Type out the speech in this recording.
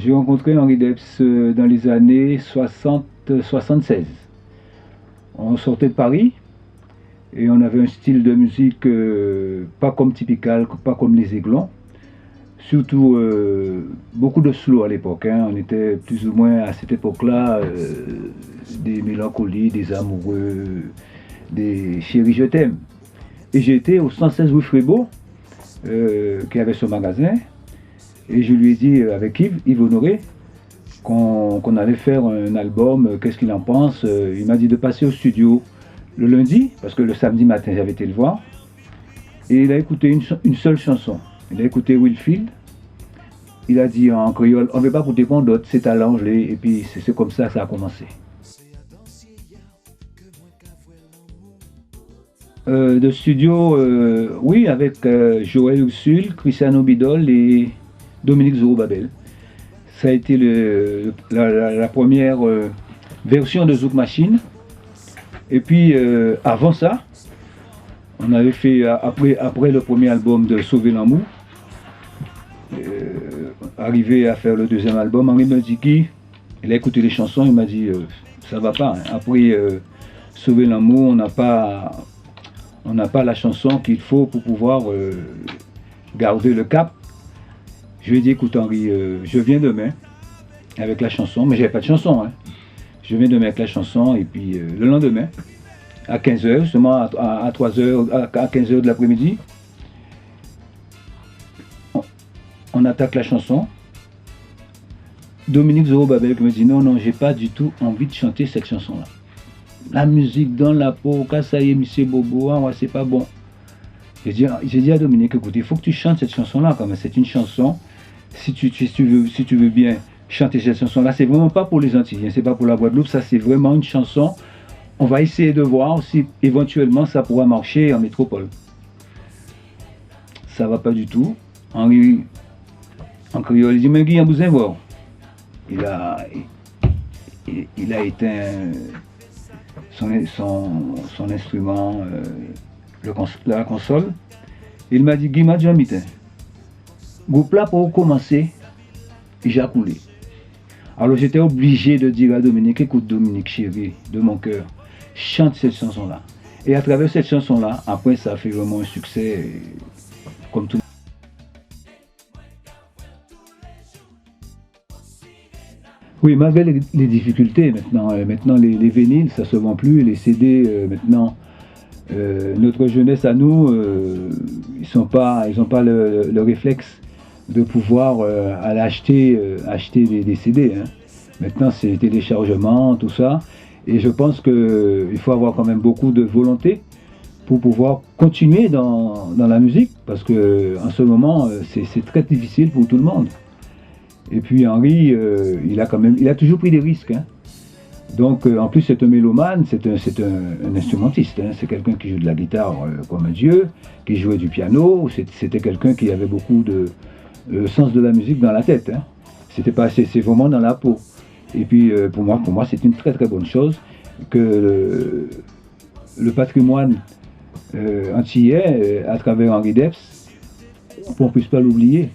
J'ai rencontré Henri Debs dans les années 60-76. On sortait de Paris et on avait un style de musique pas comme Typical, pas comme les Aiglons. Surtout beaucoup de slow à l'époque. Hein. On était plus ou moins à cette époque-là des mélancolies, des amoureux, des chéris je t'aime. Et j'ai été au 116 rue Frébeau, qui avait ce magasin, et je lui ai dit avec Yves Honoré, qu'on allait faire un album, qu'est-ce qu'il en pense. Il m'a dit de passer au studio le lundi, parce que le samedi matin j'avais été le voir, et il a écouté une seule chanson. Il a écouté Willfield, il a dit en créole, on ne veut pas écouter qu'on d'autres, c'est à l'anglais, et puis c'est comme ça que ça a commencé. De studio, oui, avec Joël Ursule, Cristiano Bidol et Dominique Zorobabel. Ça a été la première version de Zouk Machine. Et puis avant ça, on avait fait, après le premier album de Sauver l'amour, arrivé à faire le deuxième album, Henri me dit il a écouté les chansons, il m'a dit ça va pas. Hein. Après Sauver l'amour, on n'a pas la chanson qu'il faut pour pouvoir garder le cap. Je lui ai dit écoute Henri, je viens demain avec la chanson, mais j'avais pas de chanson. Hein. Je viens demain avec la chanson et puis le lendemain, à 15h, justement à 3h, à 15h de l'après-midi, on attaque la chanson. Dominique Zorobabel qui me dit non, j'ai pas du tout envie de chanter cette chanson-là. La musique dans la peau, quand ça y est, monsieur Bobo, hein, ouais, c'est pas bon. J'ai dit à Dominique, écoute, il faut que tu chantes cette chanson-là quand même. C'est une chanson, si tu veux bien chanter cette chanson-là, c'est vraiment pas pour les Antilles, c'est pas pour la Guadeloupe, ça c'est vraiment une chanson. On va essayer de voir si éventuellement ça pourra marcher en métropole. Ça va pas du tout. Henri, en créole, il dit, mais Guy, vous allez voir. Il a éteint son instrument, la console. Il m'a dit, Guy m'a déjà mis. Groupe là pour commencer, j'ai coulé. Alors j'étais obligé de dire à Dominique, écoute Dominique chéri, de mon cœur, chante cette chanson-là. Et à travers cette chanson-là, après ça a fait vraiment un succès, comme tout. Oui, malgré les difficultés, maintenant les vinyles, ça se vend plus, les CD, maintenant, notre jeunesse à nous, ils n'ont pas le réflexe de pouvoir aller acheter des CD. Hein. Maintenant, c'est téléchargement, tout ça, et je pense qu'il faut avoir quand même beaucoup de volonté pour pouvoir continuer dans la musique, parce qu'en ce moment, c'est très difficile pour tout le monde. Et puis Henri, il a toujours pris des risques. Hein. Donc en plus c'est un mélomane, c'est un instrumentiste. Hein. C'est quelqu'un qui joue de la guitare comme un dieu, qui jouait du piano. C'était quelqu'un qui avait beaucoup de sens de la musique dans la tête. Hein. C'est vraiment dans la peau. Et puis pour moi c'est une très très bonne chose que le patrimoine antillais, à travers Henri Debs, on ne puisse pas l'oublier.